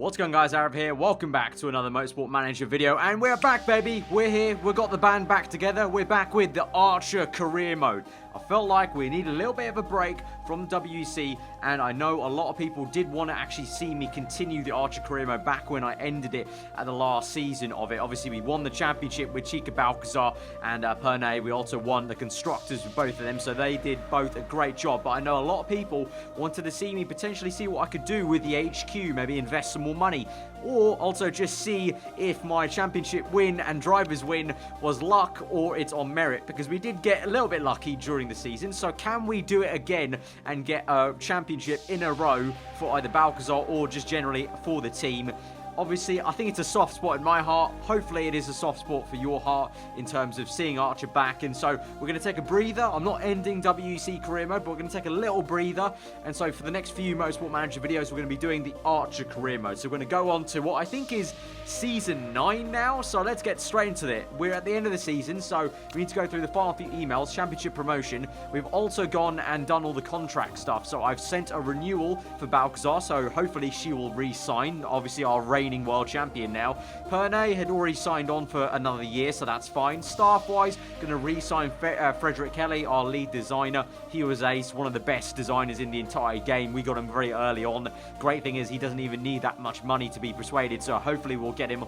What's going on, guys? Aarava here. Welcome back to another Motorsport Manager video, and we're back, baby. We're here. We've got the band back together. We're back with the Archer career mode. I felt like we need a little bit of a break from WEC, and I know a lot of people did want to actually see me continue the Archer career mode back when I ended it at the last season of it. Obviously, we won the championship with Chica Balcazar and Pernay. We also won the constructors with both of them, so they did both a great job. But I know a lot of people wanted to see me potentially see what I could do with the HQ, maybe invest some more money, or also just see if my championship win and drivers win was luck or it's on merit, because we did get a little bit lucky during the season. So can we do it again and get a championship in a row for either Balcazar or just generally for the team? Obviously, I think it's a soft spot in my heart. Hopefully, it is a soft spot for your heart in terms of seeing Archer back. And so, we're going to take a breather. I'm not ending WEC career mode, but we're going to take a little breather. And so, for the next few Motorsport Manager videos, we're going to be doing the Archer career mode. So, we're going to go on to what I think is Season 9 now. So, let's get straight into it. We're at the end of the season, so we need to go through the final few emails, championship promotion. We've also gone and done all the contract stuff. So, I've sent a renewal for Balcazar, so hopefully she will re-sign. Obviously, our reigning world champion now. Pernay had already signed on for another year, so that's fine. Staff-wise, going to re-sign Frederick Kelly, our lead designer. He was ace, one of the best designers in the entire game. We got him very early on. Great thing is he doesn't even need that much money to be persuaded, so hopefully we'll get him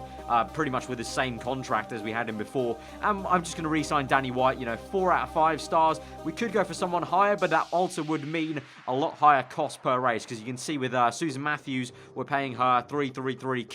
pretty much with the same contract as we had him before. I'm just going to re-sign Danny White, 4 out of 5 stars. We could go for someone higher, but that also would mean a lot higher cost per race, because you can see with Susan Matthews, we're paying her 333k,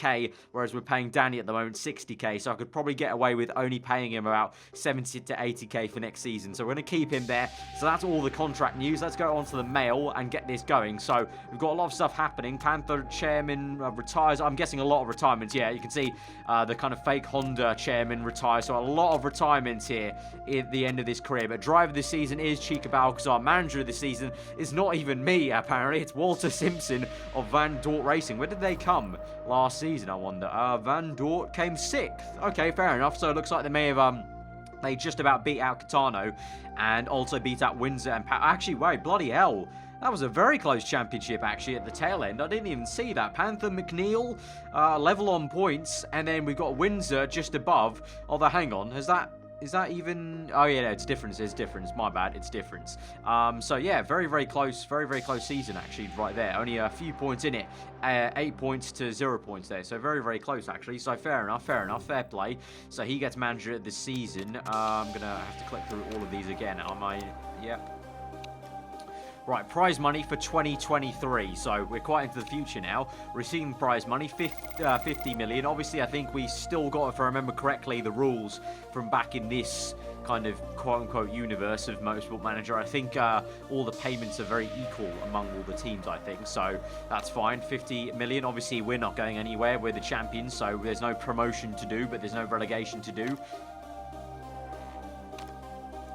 whereas we're paying Danny at the moment 60k, so I could probably get away with only paying him about 70 to 80k for next season. So we're going to keep him there. So that's all the contract news. Let's go on to the mail and get this going. So we've got a lot of stuff happening. Panther chairman retires. I'm guessing a lot of retirements. Yeah, you can see the kind of fake Honda chairman retires. So a lot of retirements here at the end of this career. But driver of the season is Chica Balcazar. Manager of the season is not even me, apparently. It's Walter Simpson of Van Dort Racing. Where did they come last season, I wonder? Van Dort came 6th. Okay, fair enough. So it looks like they may have they just about beat out Catano and also beat out Windsor and actually, wait, bloody hell. That was a very close championship, actually, at the tail end. I didn't even see that. Panther McNeil, level on points, and then we've got Windsor just above. Although, hang on, is that even... Oh, yeah, no, it's difference. It's difference. My bad. It's difference. So, yeah, very, very close. Very, very close season, actually, right there. Only a few points in it. 8 points to 0 points there. So, very, very close, actually. So, fair enough. Fair enough. Fair play. So, he gets manager this season. I'm going to have to click through all of these again. Am I... Yep. Right, prize money for 2023. So we're quite into the future now. Receiving prize money, 50 million. Obviously, I think we still got, if I remember correctly, the rules from back in this kind of quote-unquote universe of Motorsport Manager. I think all the payments are very equal among all the teams, I think. So that's fine. 50 million. Obviously, we're not going anywhere. We're the champions, so there's no promotion to do, but there's no relegation to do.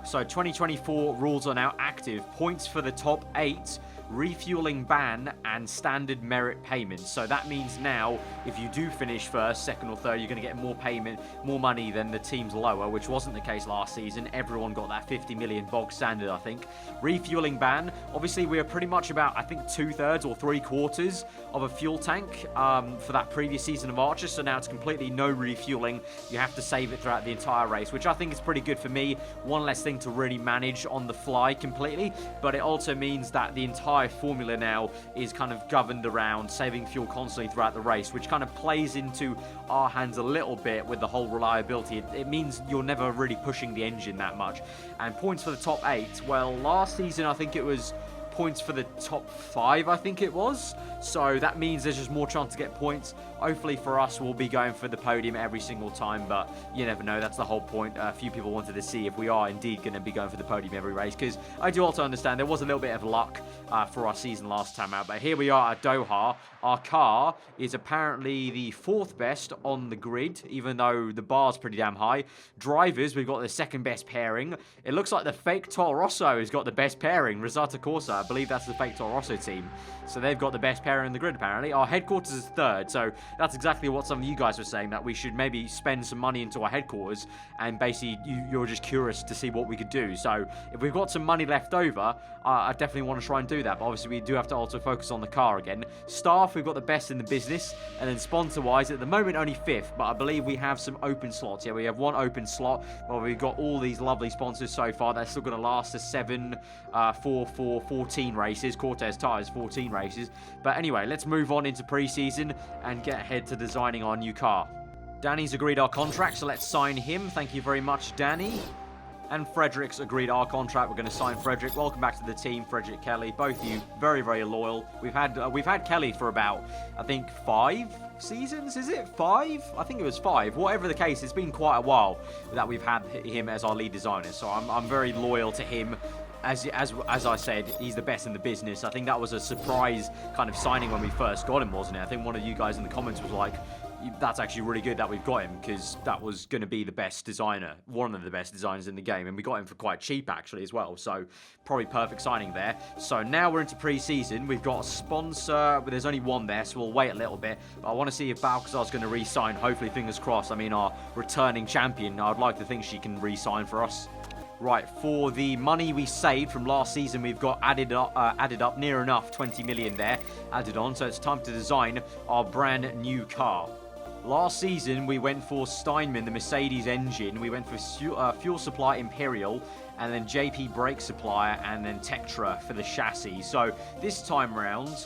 So 2024 rules are now active. Points for the top 8, refueling ban, and standard merit payments. So that means now, if you do finish first, second, or third, you're going to get more payment, more money than the teams lower, which wasn't the case last season. Everyone got that 50 million bog standard, I think. Refueling ban. Obviously, we are pretty much about, I think, 2/3 or 3/4 of a fuel tank for that previous season of Archer. So now it's completely no refueling. You have to save it throughout the entire race, which I think is pretty good for me. One less thing to really manage on the fly completely, but it also means that the entire formula now is kind of governed around saving fuel constantly throughout the race, which kind of plays into our hands a little bit with the whole reliability. It means you're never really pushing the engine that much. And points for the top 8, well, last season I think it was points for the top 5, I think it was. So that means there's just more chance to get points. Hopefully for us, we'll be going for the podium every single time, but you never know. That's the whole point. A few people wanted to see if we are indeed going to be going for the podium every race, because I do also understand there was a little bit of luck for our season last time out, but here we are at Doha. Our car is apparently the 4th best on the grid, even though the bar's pretty damn high. Drivers, we've got the 2nd best pairing. It looks like the fake Toro Rosso has got the best pairing, Rosata Corsa. believe that's the Fake Toro Rosso team. So they've got the best pair in the grid, apparently. Our headquarters is third, so that's exactly what some of you guys were saying, that we should maybe spend some money into our headquarters, and basically you're just curious to see what we could do. So if we've got some money left over, I definitely want to try and do that, but obviously we do have to also focus on the car again. Staff, we've got the best in the business, and then sponsor-wise, at the moment only 5th, but I believe we have some open slots. Yeah, we have 1 open slot, where we've got all these lovely sponsors so far. They're still going to last us 14 races. Cortez Tires, 14 races. But anyway, let's move on into pre-season and get ahead to designing our new car. Danny's agreed our contract, so let's sign him. Thank you very much, Danny. And Frederick's agreed our contract. We're going to sign Frederick. Welcome back to the team, Frederick, Kelly. Both of you very, very loyal. We've had Kelly for about, I think, 5 seasons. Is it 5? I think it was 5. Whatever the case, it's been quite a while that we've had him as our lead designer. So I'm very loyal to him. As I said, he's the best in the business. I think that was a surprise kind of signing when we first got him, wasn't it? I think one of you guys in the comments was like, that's actually really good that we've got him, because that was going to be the best designer, one of the best designers in the game, and we got him for quite cheap actually as well, so probably perfect signing there. So now we're into pre-season. We've got a sponsor, but there's only one there, so we'll wait a little bit, but I want to see if Balcazar's going to re-sign. Hopefully, fingers crossed. I mean, our returning champion, I'd like to think she can re-sign for us. Right, for the money we saved from last season, we've got added up near enough 20 million there added on, so it's time to design our brand new car. Last season, we went for Steinman, the Mercedes engine. We went for fuel supply Imperial, and then JP brake supplier, and then Tetra for the chassis. So this time round,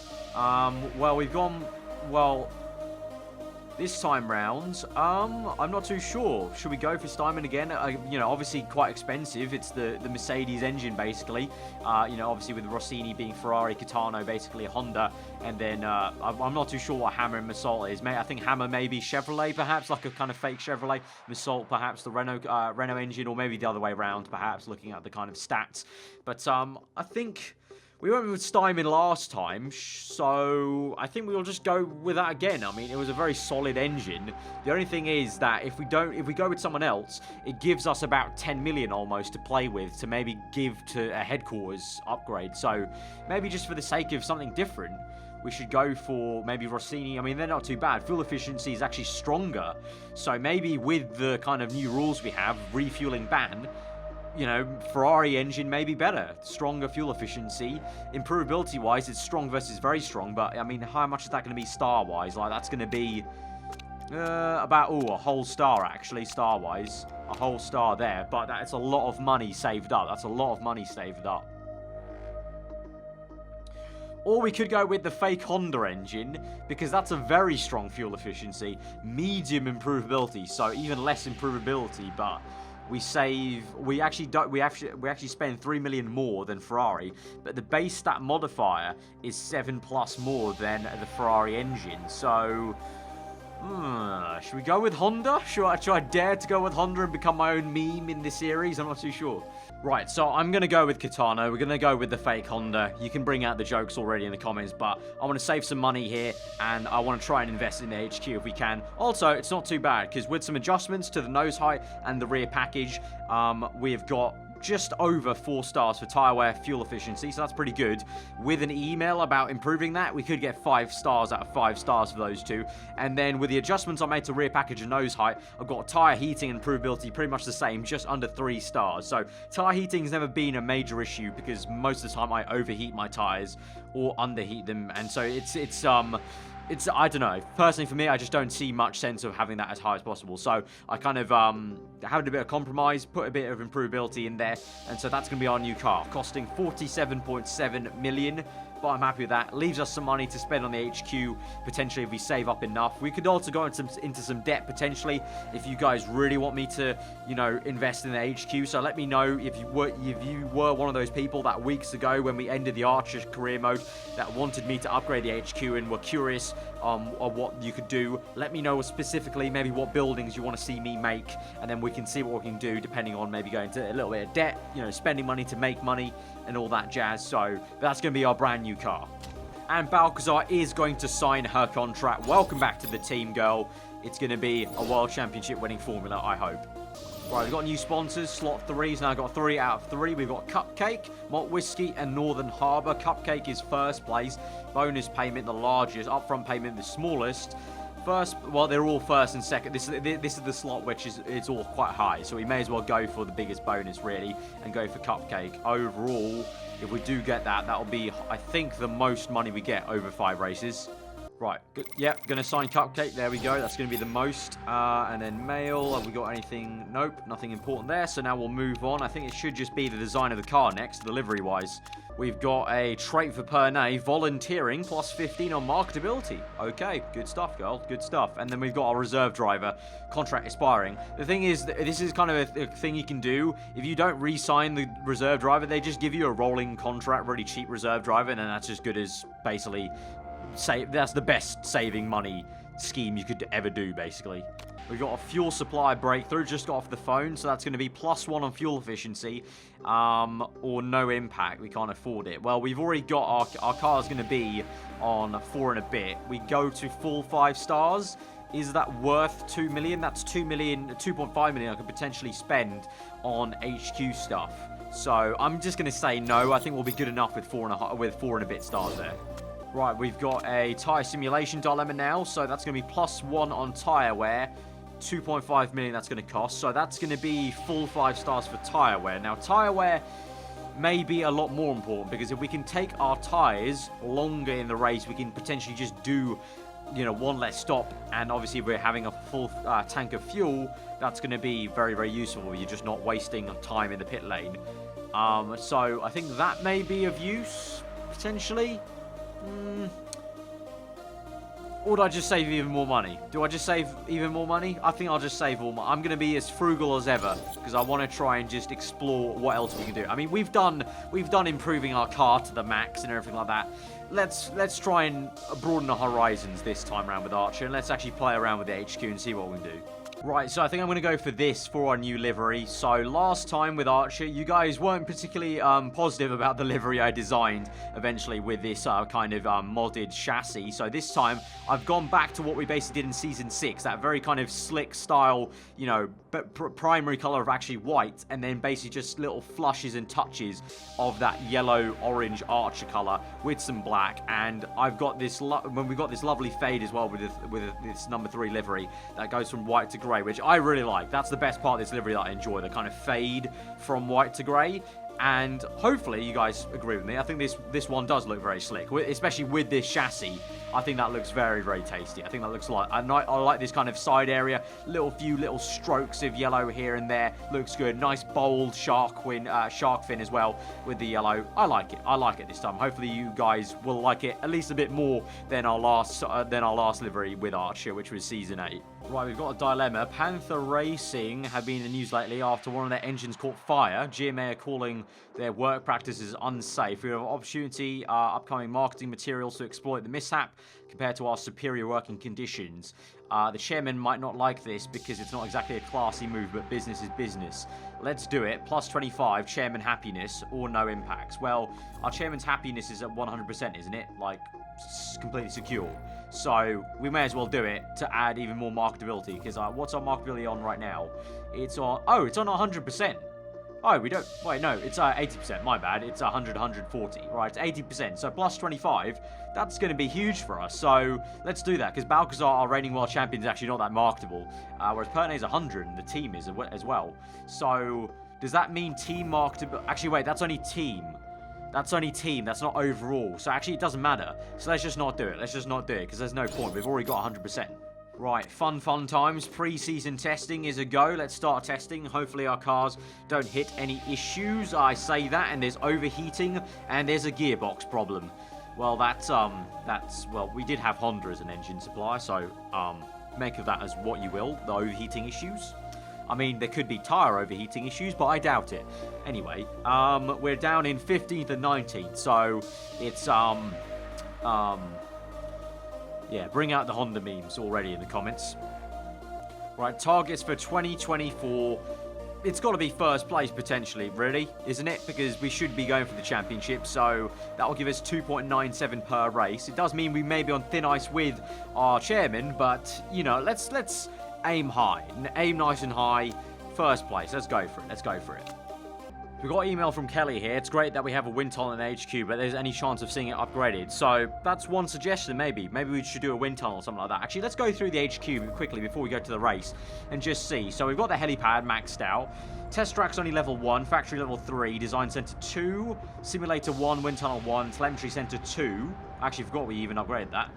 this time round, I'm not too sure. Should we go for Steinman again? Obviously quite expensive. It's the Mercedes engine, basically. Obviously with Rossini being Ferrari, Kitano basically Honda, and then I'm not too sure what Hammer and Massault is. I think Hammer maybe Chevrolet, perhaps, like a kind of fake Chevrolet. Massault perhaps the Renault engine, or maybe the other way around, perhaps, looking at the kind of stats. But I think we went with Steinman last time, so I think we'll just go with that again. I mean, it was a very solid engine. The only thing is that if we go with someone else, it gives us about 10 million almost to play with, to maybe give to a headquarters upgrade. So maybe just for the sake of something different, we should go for maybe Rossini. I mean, they're not too bad. Fuel efficiency is actually stronger. So maybe with the kind of new rules we have, refueling ban, Ferrari engine may be better. Stronger fuel efficiency. Improvability-wise, it's strong versus very strong, but, I mean, how much is that going to be star-wise? Like, that's going to be about, a whole star, actually, star-wise. A whole star there, but that's a lot of money saved up. That's a lot of money saved up. Or we could go with the fake Honda engine, because that's a very strong fuel efficiency. Medium improvability, so even less improvability, but we actually spend 3 million more than Ferrari, but the base stat modifier is 7+ more than the Ferrari engine. So should we go with Honda? Should I dare to go with Honda and become my own meme in this series? I'm not too sure. Right, so I'm going to go with Kitano. We're going to go with the fake Honda. You can bring out the jokes already in the comments, but I want to save some money here, and I want to try and invest in the HQ if we can. Also, it's not too bad, because with some adjustments to the nose height and the rear package, we've got just over 4 stars for tire wear, fuel efficiency, so that's pretty good. With an email about improving that, we could get 5 stars out of 5 stars for those two. And then with the adjustments I made to rear package and nose height, I've got tire heating and improvability pretty much the same, just under 3 stars. So tire heating has never been a major issue, because most of the time I overheat my tires or underheat them, and so it's, I don't know, personally for me, I just don't see much sense of having that as high as possible. So I kind of had a bit of compromise, put a bit of improvability in there, and so that's going to be our new car, costing 47.7 million. But I'm happy with that. Leaves us some money to spend on the HQ, potentially, if we save up enough. We could also go into some debt, potentially, if you guys really want me to, invest in the HQ. So let me know if you were one of those people that weeks ago when we ended the Archer career mode that wanted me to upgrade the HQ and were curious of what you could do. Let me know specifically maybe what buildings you want to see me make, and then we can see what we can do depending on maybe going to a little bit of debt, spending money to make money and all that jazz. So that's going to be our brand new car. And Balcazar is going to sign her contract. Welcome back to the team, girl. It's going to be a World Championship winning formula, I hope. Right, we've got new sponsors. Slot 3's now got 3 out of 3. We've got Cupcake, Malt Whiskey, and Northern Harbour. Cupcake is first place. Bonus payment, the largest. Upfront payment, the smallest. First, well, they're all first and second. This is the slot which is it's all quite high. So we may as well go for the biggest bonus, really, and go for Cupcake. Overall, if we do get that, that'll be, I think, the most money we get over 5 races. Right, good. Yep, gonna sign Cupcake. There we go. That's gonna be the most. And then mail. Have we got anything? Nope, nothing important there. So now we'll move on. I think it should just be the design of the car next, delivery-wise. We've got a trait for Pernay, volunteering, plus 15 on marketability. Okay, good stuff, girl. Good stuff. And then we've got our reserve driver, contract expiring. The thing is, this is kind of a thing you can do. If you don't re-sign the reserve driver, they just give you a rolling contract, really cheap reserve driver, and then that's as good as basically... that's the best saving money scheme you could ever do, basically. We've got a fuel supply breakthrough, just got off the phone, so that's going to be +1 on fuel efficiency, or no impact. We can't afford it. Well, we've already got our car's going to be on 4 and a bit. We go to full 5 stars. Is that worth 2 million? That's 2 million, 2.5 million I could potentially spend on HQ stuff. So I'm just going to say no. I think we'll be good enough with 4 and a bit stars there. Right, we've got a tyre simulation dilemma now, so that's going to be +1 on tyre wear. 2.5 million that's going to cost, so that's going to be full 5 stars for tyre wear. Now, tyre wear may be a lot more important, because if we can take our tyres longer in the race, we can potentially just do, you know, 1 less stop, and obviously if we're having a full tank of fuel, that's going to be very, very useful. You're just not wasting time in the pit lane. So I think that may be of use, potentially. Or do I just save even more money? Do I just save even more money? I think I'll just save all my... I'm going to be as frugal as ever, because I want to try and just explore what else we can do. I mean, we've done improving our car to the max and everything like that. Let's try and broaden the horizons this time around with Archer, and let's actually play around with the HQ and see what we can do. Right, so I think I'm going to go for this for our new livery. So last time with Archer, you guys weren't particularly positive about the livery I designed eventually with this kind of modded chassis. So this time, I've gone back to what we basically did in Season 6, that very kind of slick style, you know, primary color of actually white, and then basically just little flushes and touches of that yellow-orange Archer color with some black. And I've got this, when we got this lovely fade as well with this number 3 livery that goes from white to grey, which I really like. That's the best part of this livery that I enjoy, the kind of fade from white to grey. And hopefully you guys agree with me. I think this one does look very slick, especially with this chassis. I think that looks very, very tasty. I think that looks like... I like this kind of side area. Few little strokes of yellow here and there. Looks good. Nice, bold shark fin as well with the yellow. I like it. I like it this time. Hopefully you guys will like it at least a bit more than our last livery with Archer, which was Season 8. Right, we've got a dilemma. Panther Racing have been in the news lately after one of their engines caught fire. GMA are calling their work practices unsafe. We have an opportunity, upcoming marketing materials to exploit the mishap compared to our superior working conditions. The chairman might not like this because it's not exactly a classy move, but business is business. Let's do it. +25, chairman happiness, or no impacts. Well, our chairman's happiness is at 100%, isn't it? Like, completely secure. So we may as well do it to add even more marketability, because what's our marketability on right now? It's on 100%. Oh, we don't... Wait, no, it's 80%. My bad. It's 100, 140. Right, it's 80%. So +25, that's going to be huge for us. So let's do that, because Balcazar, our reigning world champion, is actually not that marketable. Whereas Pernay's 100, and the team is as well. So does that mean team marketable... Actually, wait, that's only team. That's only team. That's not overall. So actually, it doesn't matter. So let's just not do it. Let's just not do it, because there's no point. We've already got 100%. Right, fun times. Pre-season testing is a go. Let's start testing. Hopefully our cars don't hit any issues. I say that, and there's overheating, and there's a gearbox problem. Well, well, we did have Honda as an engine supplier, so make of that as what you will, the overheating issues. I mean, there could be tyre overheating issues, but I doubt it. Anyway, we're down in 15th and 19th, so it's, yeah, bring out the Honda memes already in the comments. Right, targets for 2024. It's got to be first place, potentially, really, isn't it? Because we should be going for the championship, so that will give us 2.97 per race. It does mean we may be on thin ice with our chairman, but, you know, let's aim high. Aim nice and high first place. Let's go for it. Let's go for it. We got an email from Kelly here. It's great that we have a wind tunnel in HQ, but there's any chance of seeing it upgraded. So that's one suggestion, maybe. Maybe we should do a wind tunnel or something like that. Actually, let's go through the HQ quickly before we go to the race and just see. So we've got the helipad maxed out. Test track's only level 1, factory level 3, design center 2, simulator 1, wind tunnel 1, telemetry center 2. Actually, forgot we even upgraded that.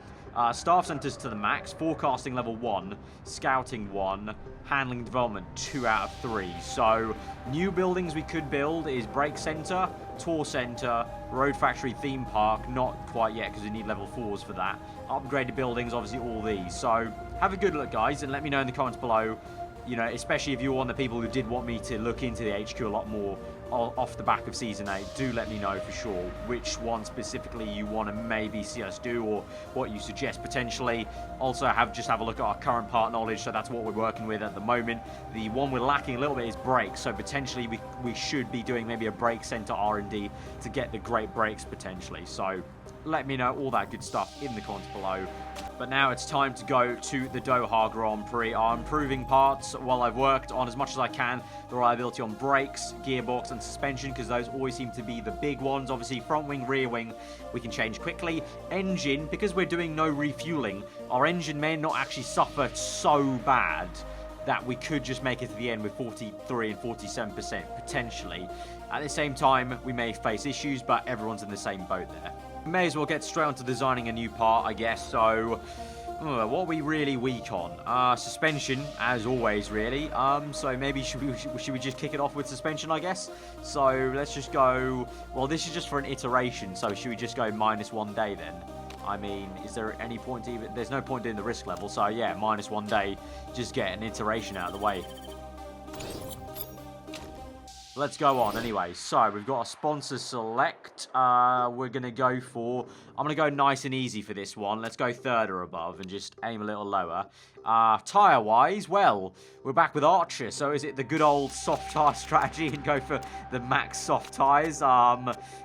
Staff centers to the max, forecasting level 1, scouting 1, handling development 2 out of 3. So new buildings we could build is brake center, tour center, road factory, theme park. Not quite yet because we need level 4s for that. Upgraded buildings, obviously all these. So have a good look, guys, and let me know in the comments below. You know, especially if you're one of the people who did want me to look into the HQ a lot more off the back of Season 8, do let me know for sure which one specifically you want to maybe see us do or what you suggest potentially. Also, just have a look at our current part knowledge, so that's what we're working with at the moment. The one we're lacking a little bit is brakes, so potentially we should be doing maybe a brake center R&D to get the great brakes potentially. So let me know all that good stuff in the comments below. But now it's time to go to the Doha Grand Prix. Our improving parts, well, I've worked on as much as I can the reliability on brakes, gearbox and suspension, because those always seem to be the big ones. Obviously front wing, rear wing we can change quickly. Engine, because we're doing no refueling, our engine may not actually suffer so bad that we could just make it to the end with 43 and 47% potentially. At the same time, we may face issues, but everyone's in the same boat there. May as well get straight onto designing a new part, I guess. So what are we really weak on? Suspension, as always, really. So maybe should we just kick it off with suspension, I guess? So let's just go. Well, this is just for an iteration, so should we just go -1 day then? I mean, is there any point to even? There's no point doing the risk level, so yeah, -1 day. Just get an iteration out of the way. Let's go on anyway. So we've got a sponsor select. We're going to go for... I'm going to go nice and easy for this one. Let's go 3rd or above and just aim a little lower. Tyre-wise, well, we're back with Archer. So is it the good old soft tyre strategy and go for the max soft tyres?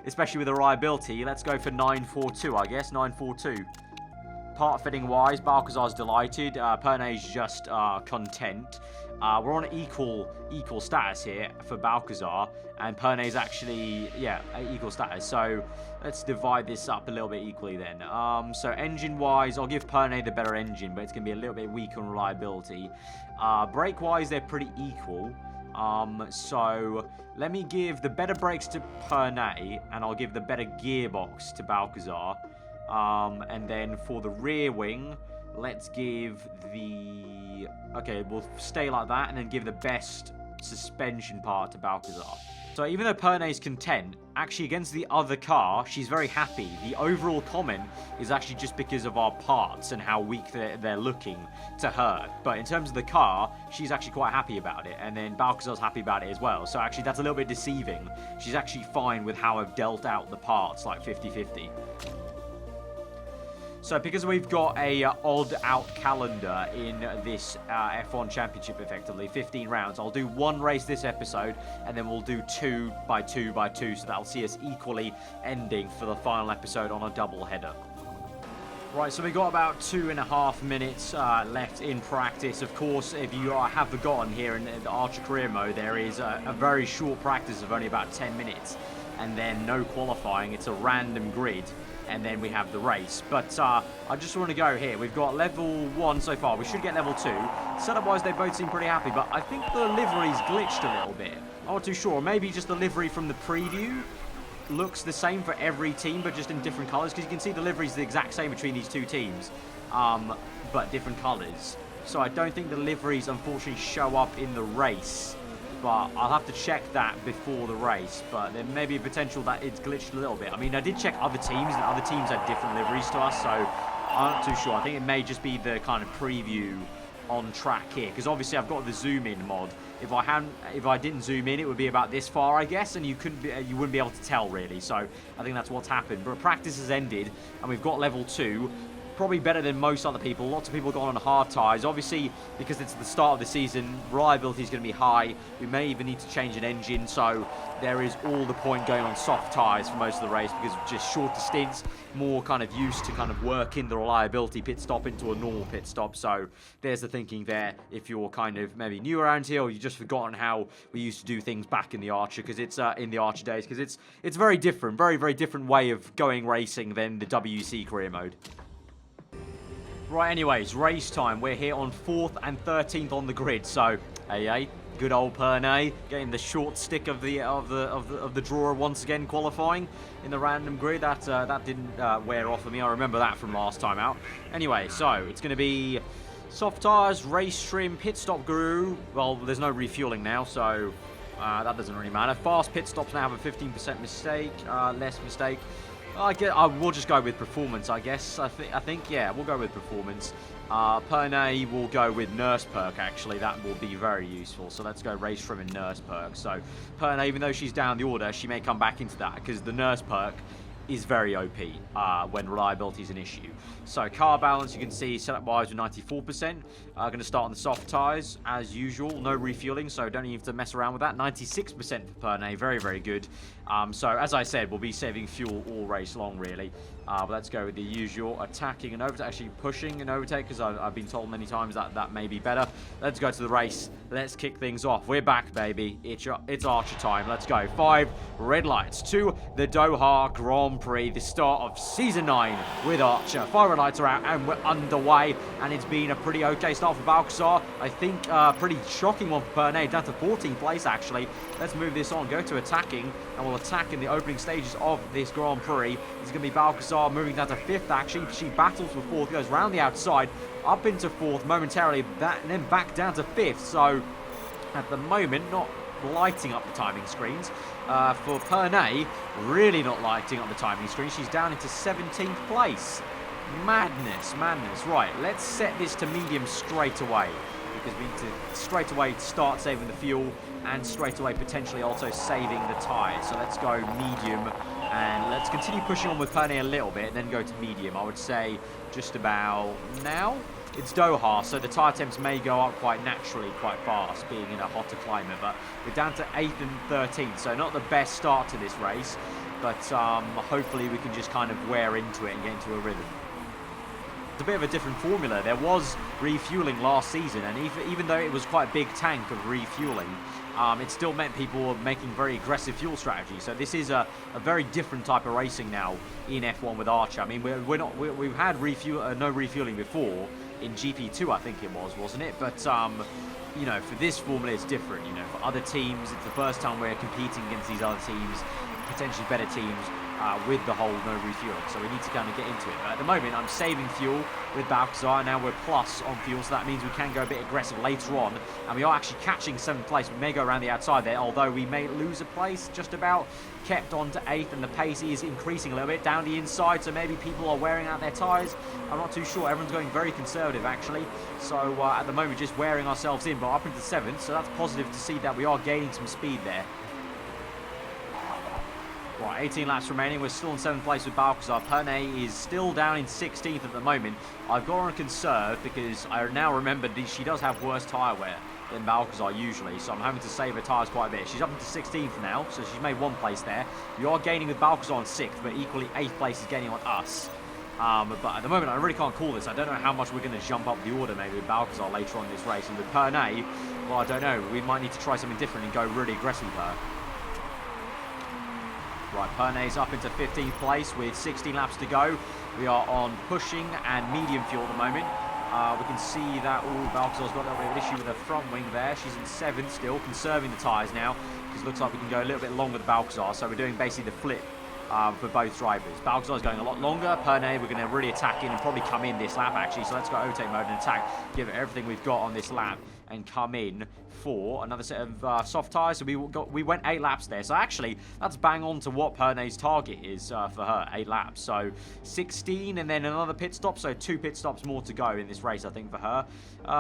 Especially with the reliability. Let's go for 942, I guess. 942. Part fitting wise, Balcazar's delighted. Pernay's just content. We're on equal status here for Balcazar, and Pernay's actually, yeah, equal status. So let's divide this up a little bit equally then. So engine-wise, I'll give Pernay the better engine, but it's going to be a little bit weaker on reliability. Brake-wise, they're pretty equal. So let me give the better brakes to Pernay, and I'll give the better gearbox to Balcazar. And then for the rear wing, let's give the... Okay, we'll stay like that and then give the best suspension part to Balcazar. So even though Pernay's content, actually against the other car, she's very happy. The overall comment is actually just because of our parts and how weak they're looking to her. But in terms of the car, she's actually quite happy about it. And then Balcazar's happy about it as well. So actually that's a little bit deceiving. She's actually fine with how I've dealt out the parts, like 50-50. So because we've got a odd out calendar in this F1 Championship, effectively 15 rounds, I'll do 1 race this episode and then we'll do 2 by 2 by 2, so that'll see us equally ending for the final episode on a double header. Right, so we've got about 2.5 minutes left in practice. Of course, if you have forgotten, here in the Archer Career Mode, there is a very short practice of only about 10 minutes and then no qualifying. It's a random grid. And then we have the race. But I just want to go here. We've got level 1 so far. We should get level 2. Setup-wise, they both seem pretty happy, but I think the livery's glitched a little bit. I'm not too sure. Maybe just the livery from the preview looks the same for every team, but just in different colours. Because you can see the livery's the exact same between these two teams, but different colours. So I don't think the liveries, unfortunately, show up in the race. But I'll have to check that before the race. But there may be a potential that it's glitched a little bit. I mean, I did check other teams, and other teams had different liveries to us, so I'm not too sure. I think it may just be the kind of preview on track here, because obviously I've got the zoom in mod. If I didn't zoom in, it would be about this far, I guess, and you wouldn't be able to tell really. So I think that's what's happened. But practice has ended, and we've got level 2. probably better than most other people. Lots of people gone on hard tyres. Obviously, because it's the start of the season, reliability is going to be high. We may even need to change an engine, so there is all the point going on soft tyres for most of the race because of just shorter stints, more kind of used to kind of working the reliability pit stop into a normal pit stop. So there's the thinking there if you're kind of maybe new around here or you've just forgotten how we used to do things back in the Archer, because it's in the Archer days, because it's very different, very different way of going racing than the WC career mode. Right, anyways, race time. We're here on 4th and 13th on the grid. So, good old Pernay getting the short stick of the drawer once again, qualifying in the random grid. That didn't wear off of me. I remember that from last time out. Anyway, so it's going to be soft tires, race trim, pit stop guru. Well, there's no refueling now, so that doesn't really matter. Fast pit stops now have a 15% mistake, less mistake. We'll just go with performance, I guess. I think, yeah, we'll go with performance. Pernay will go with nurse perk, actually. That will be very useful. So let's go race trim and nurse perk. So Pernay, even though she's down the order, she may come back into that because the nurse perk is very OP when reliability is an issue. So car balance, you can see setup wise with 94%. Going to start on the soft tyres as usual. No refueling, so don't even have to mess around with that. 96% for Pernay, very good. So as I said, we'll be saving fuel all race long, really. But let's go with the usual attacking and overtake, actually pushing and overtake, because I've been told many times that that may be better. Let's go to the race. Let's kick things off. We're back, baby. It's Archer time. Let's go. 5 red lights to the Doha Grand Prix, the start of Season 9 with Archer. 5 red lights are out and we're underway, and it's been a pretty okay start for Balcazar. I think pretty shocking one for Pernay, down to 14th place, actually. Let's move this on. Go to attacking, and we'll attack in the opening stages of this Grand Prix. It's going to be Balcazar moving down to 5th, actually. She battles for 4th, goes round the outside, up into 4th momentarily, and then back down to 5th. So, at the moment, not lighting up the timing screens. For Pernay, really not lighting up the timing screen. She's down into 17th place. Madness. Right, let's set this to medium straight away, because we need to straight away start saving the fuel and straight away potentially also saving the tyres. So let's go medium, and let's continue pushing on with Pernay a little bit and then go to medium. I would say just about now. It's Doha, so the tyre temps may go up quite naturally, quite fast, being in a hotter climate, but we're down to 8th and 13th, so not the best start to this race, but hopefully we can just kind of wear into it and get into a rhythm. It's a bit of a different formula. There was refueling last season, and even though it was quite a big tank of refueling, it still meant people were making very aggressive fuel strategies. So this is a very different type of racing now in F1 with Archer. I mean, we've had no refueling before in GP2, I think it was, wasn't it? But you know, for this formula, it's different. You know, for other teams, it's the first time we're competing against these other teams, potentially better teams, with the whole no refueling. So we need to kind of get into it. But at the moment, I'm saving fuel with Balcazar. Now we're plus on fuel, so that means we can go a bit aggressive later on. And we are actually catching 7th place. We may go around the outside there, although we may lose a place just about. Kept on to 8th, and the pace is increasing a little bit down the inside, so maybe people are wearing out their tyres. I'm not too sure. Everyone's going very conservative, actually. So at the moment, just wearing ourselves in, but up into 7th, so that's positive to see that we are gaining some speed there. Right, 18 laps remaining. We're still in 7th place with Balcazar. Pernay is still down in 16th at the moment. I've got her on conserve because I now remembered that she does have worse tyre wear than Balcazar usually, so I'm having to save her tyres quite a bit. She's up into 16th now, so she's made 1 place there. We are gaining with Balcazar on 6th, but equally 8th place is gaining on us. But at the moment, I really can't call this. I don't know how much we're going to jump up the order maybe with Balcazar later on in this race. And with Pernay, well, I don't know. We might need to try something different and go really aggressive with her. Right, Pernay's up into 15th place with 16 laps to go. We are on pushing and medium fuel at the moment. We can see that Balcazar's got a little bit of an issue with her front wing there. She's in 7th still, conserving the tyres now, because it looks like we can go a little bit longer with Balcazar. So we're doing basically the flip for both drivers. Balcazar's going a lot longer. Pernay, we're going to really attack in and probably come in this lap, actually. So let's go overtake mode and attack, give it everything we've got on this lap. and come in for another set of soft tyres. So we went 8 laps there. So actually, that's bang on to what Pernay's target is for her, 8 laps. So 16 and then another pit stop. So 2 pit stops more to go in this race, I think, for her.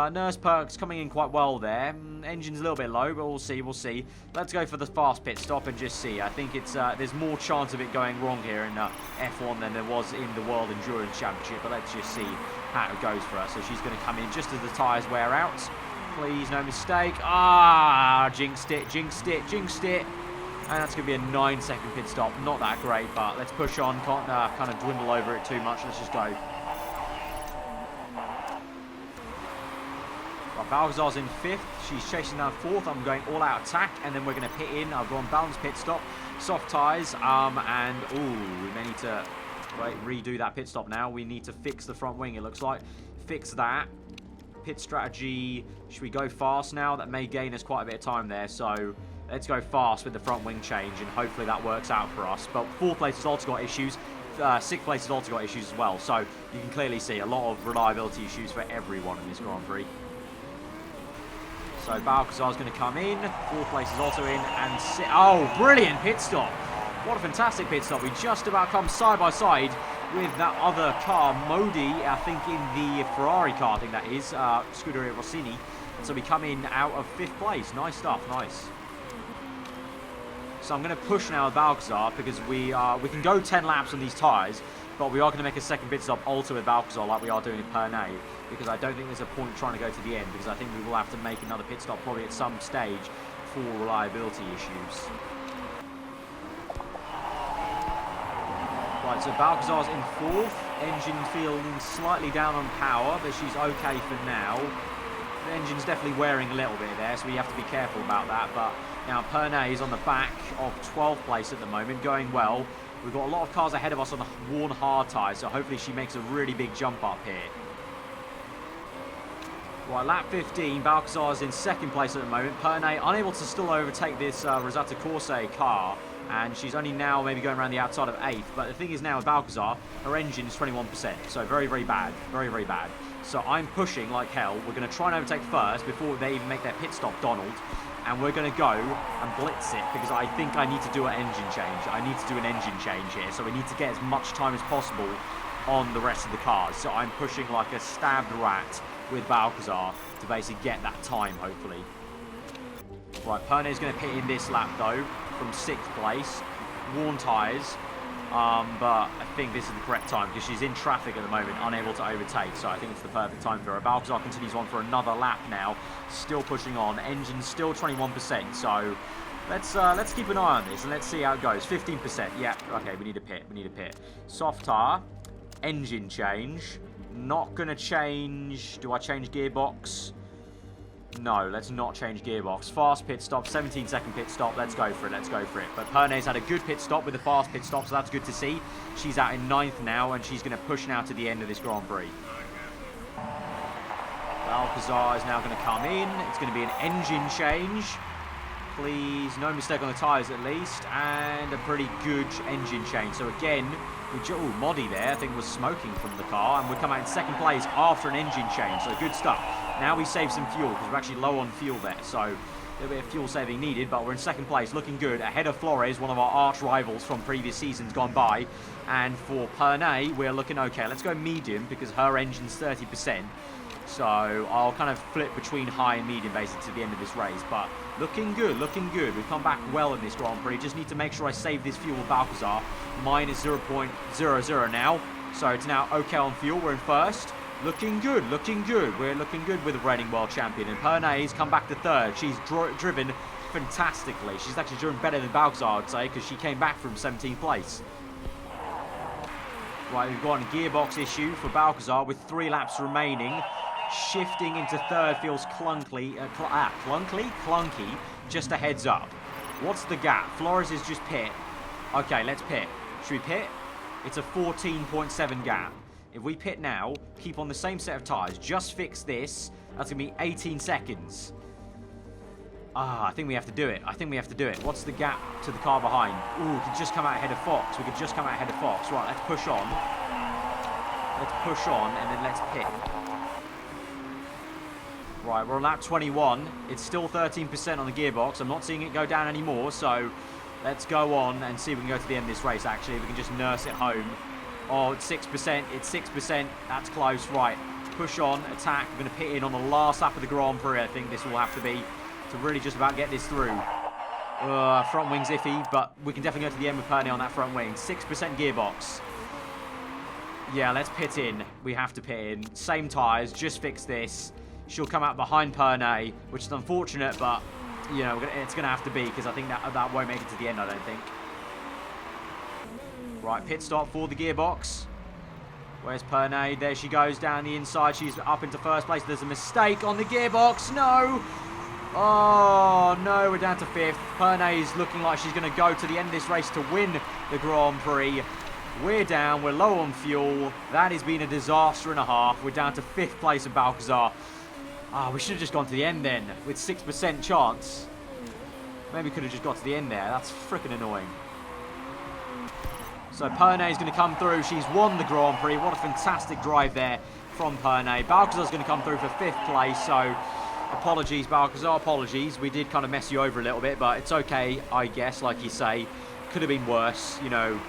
Nurse Perks coming in quite well there. Engine's a little bit low, but we'll see, we'll see. Let's go for the fast pit stop and just see. I think it's there's more chance of it going wrong here in F1 than there was in the World Endurance Championship, but let's just see how it goes for her. So she's going to come in just as the tyres wear out. Please, no mistake. Ah, jinxed it, jinxed it, jinxed it. And that's going to be a 9-second pit stop. Not that great, but let's push on. Can't kind of dwindle over it too much. Let's just go. Right, Balgazar's in 5th. She's chasing down 4th. I'm going all-out attack, and then we're going to pit in. I've gone balanced pit stop, soft tyres, and ooh, we may need to redo that pit stop now. We need to fix the front wing, it looks like. Fix that. Pit strategy. Should we go fast now? That may gain us quite a bit of time there, so let's go fast with the front wing change, and hopefully that works out for us. But 4th place has also got issues. 6th place has also got issues as well, so you can clearly see a lot of reliability issues for everyone in this Grand Prix. So Balcazar's going to come in. 4th place is also in, and oh, brilliant pit stop! What a fantastic pit stop. We just about come side by side with that other car, Modi, I think in the Ferrari car, I think that is, Scuderia Rossini. So we come in out of 5th place. Nice stuff, nice. So I'm going to push now with Balcazar because we can go 10 laps on these tyres, but we are going to make a second pit stop also with Balcazar like we are doing in Pernay, because I don't think there's a point trying to go to the end, because I think we will have to make another pit stop probably at some stage for reliability issues. Right, so Balcazar's in 4th. Engine feeling slightly down on power, but she's okay for now. The engine's definitely wearing a little bit there, so we have to be careful about that. But now Pernay is on the back of 12th place at the moment, going well. We've got a lot of cars ahead of us on the worn hard tyres, so hopefully she makes a really big jump up here. Right, lap 15, Balcazar's in 2nd place at the moment. Pernay unable to still overtake this Rosata Corse car, and she's only now maybe going around the outside of 8th. But the thing is now with Balcazar, her engine is 21%, so very, very bad. Very, very bad. So I'm pushing like hell. We're going to try and overtake first before they even make their pit stop, Donald. And we're going to go and blitz it, because I think I need to do an engine change. I need to do an engine change here, so we need to get as much time as possible on the rest of the cars. So I'm pushing like a stabbed rat with Balcazar to basically get that time, hopefully. Right, Pernay's going to pit in this lap, though, from 6th place. Worn tyres, but I think this is the correct time, because she's in traffic at the moment, unable to overtake, so I think it's the perfect time for her. Balcazar continues on for another lap now, still pushing on. Engine still 21%, so let's keep an eye on this, and let's see how it goes. 15%, yeah, okay, we need a pit, we need a pit. Soft tyre, engine change. Not going to change. Do I change gearbox? No, let's not change gearbox. Fast pit stop, 17-second pit stop. Let's go for it, let's go for it. But Pernay's had a good pit stop with the fast pit stop, so that's good to see. She's out in 9th now, and she's going to push now to the end of this Grand Prix. Balcazar is now going to come in. It's going to be an engine change. Please, no mistake on the tyres at least, and a pretty good engine change. So again, Modi there, I think, was smoking from the car, and we come out in 2nd place after an engine change, so good stuff. Now we save some fuel, because we're actually low on fuel there, so a little bit of fuel saving needed, but we're in 2nd place, looking good, ahead of Flores, one of our arch rivals from previous seasons gone by. And for Pernay, we're looking okay. Let's go medium, because her engine's 30%. So I'll kind of flip between high and medium basically to the end of this race. But looking good, looking good. We've come back well in this Grand Prix. Just need to make sure I save this fuel with Balcazar. Minus 0.00 now. So it's now okay on fuel. We're in 1st. Looking good, looking good. We're looking good with the reigning world champion. And Pernay's come back to 3rd. She's driven fantastically. She's actually driven better than Balcazar, I'd say, because she came back from 17th place. Right, we've got a gearbox issue for Balcazar with 3 laps remaining. Shifting into 3rd feels clunky. Clunky. Just a heads up. What's the gap? Flores is just pit. Okay, let's pit. Should we pit? It's a 14.7 gap. If we pit now, keep on the same set of tyres, just fix this, that's going to be 18 seconds. I think we have to do it. I think we have to do it. What's the gap to the car behind? Ooh, we could just come out ahead of Fox. We could just come out ahead of Fox. Right, let's push on. Let's push on, and then let's pit. Right, we're on lap 21. It's still 13% on the gearbox. I'm not seeing it go down anymore, so let's go on and see if we can go to the end of this race, actually. If we can just nurse it home. Oh, it's 6%. It's 6%. That's close. Right, push on, attack. We're going to pit in on the last lap of the Grand Prix, I think this will have to be, to really just about get this through. Front wing's iffy, but we can definitely go to the end with Pernay on that front wing. 6% gearbox. Yeah, let's pit in. We have to pit in. Same tyres, just fix this. She'll come out behind Pernay, which is unfortunate, but, you know, it's going to have to be, because I think that won't make it to the end, I don't think. Right, pit stop for the gearbox. Where's Pernay? There she goes down the inside. She's up into first place. There's a mistake on the gearbox. No! Oh, no, we're down to 5th. Pernay's looking like she's going to go to the end of this race to win the Grand Prix. We're down. We're low on fuel. That has been a disaster and a half. We're down to 5th place in Balcazar. Ah, we should have just gone to the end then, with 6% chance. Maybe we could have just got to the end there. That's freaking annoying. So Pernay's going to come through. She's won the Grand Prix. What a fantastic drive there from Pernay. Balcazar's going to come through for 5th place, so apologies, Balcazar, apologies. We did kind of mess you over a little bit, but it's okay, I guess, like you say. Could have been worse, you know.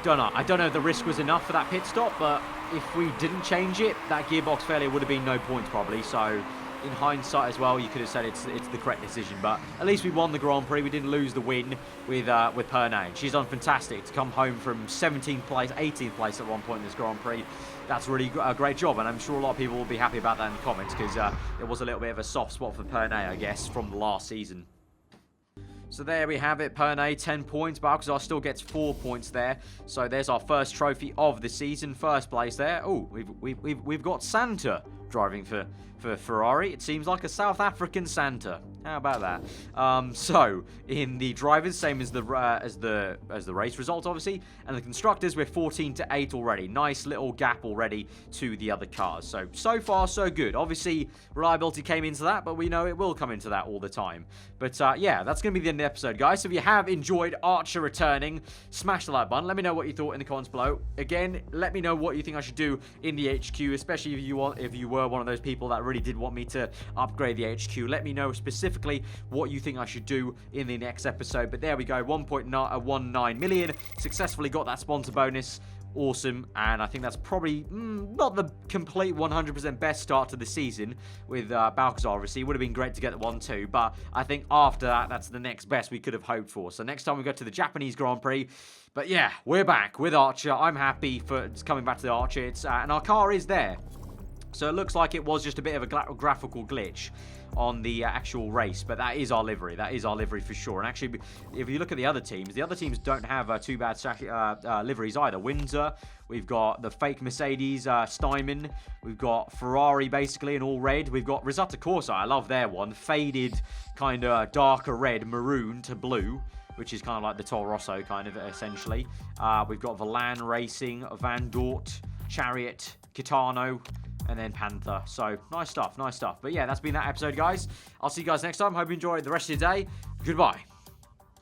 Don't know. I don't know if the risk was enough for that pit stop, but if we didn't change it, that gearbox failure would have been no points probably. So in hindsight as well, you could have said it's the correct decision. But at least we won the Grand Prix. We didn't lose the win with Pernay. She's done fantastic to come home from 17th place, 18th place at one point in this Grand Prix. That's really a great job, and I'm sure a lot of people will be happy about that in the comments, because it was a little bit of a soft spot for Pernay, I guess, from the last season. So there we have it, Pernay, 10 points. Balcazar still gets 4 points there. So there's our first trophy of the season, first place there. Oh, we've got Santa driving for Ferrari. It seems like a South African Santa. How about that? So in the drivers, same as the race results, obviously, and the constructors, we're 14-8 already. Nice little gap already to the other cars. So far so good. Obviously, reliability came into that, but we know it will come into that all the time. But yeah, that's going to be the end of the episode, guys. So if you have enjoyed Archer returning, smash the like button. Let me know what you thought in the comments below. Again, let me know what you think I should do in the HQ, especially if you were one of those people that really did want me to upgrade the HQ. Let me know specifically what you think I should do in the next episode. But there we go, 1.19 million. Successfully got that sponsor bonus. Awesome, and I think that's probably not the complete 100% best start to the season with Balcazar. Obviously, it would have been great to get the 1-2, but I think after that, that's the next best we could have hoped for. So next time we go to the Japanese Grand Prix. But yeah, we're back with Archer. I'm happy for coming back to the Archer. And our car is there. So it looks like it was just a bit of a graphical glitch on the actual race, but that is our livery. That is our livery for sure. And actually, if you look at the other teams don't have too bad liveries either. Windsor, we've got the fake Mercedes, Steinman, we've got Ferrari basically in all red. We've got Risata Corsa, I love their one, faded kind of darker red, maroon to blue, which is kind of like the Toro Rosso kind of essentially. We've got Velan Racing, Van Dort, Chariot, Kitano, and then Panther. So nice stuff, nice stuff. But yeah, that's been that episode, guys. I'll see you guys next time. Hope you enjoyed the rest of your day. Goodbye.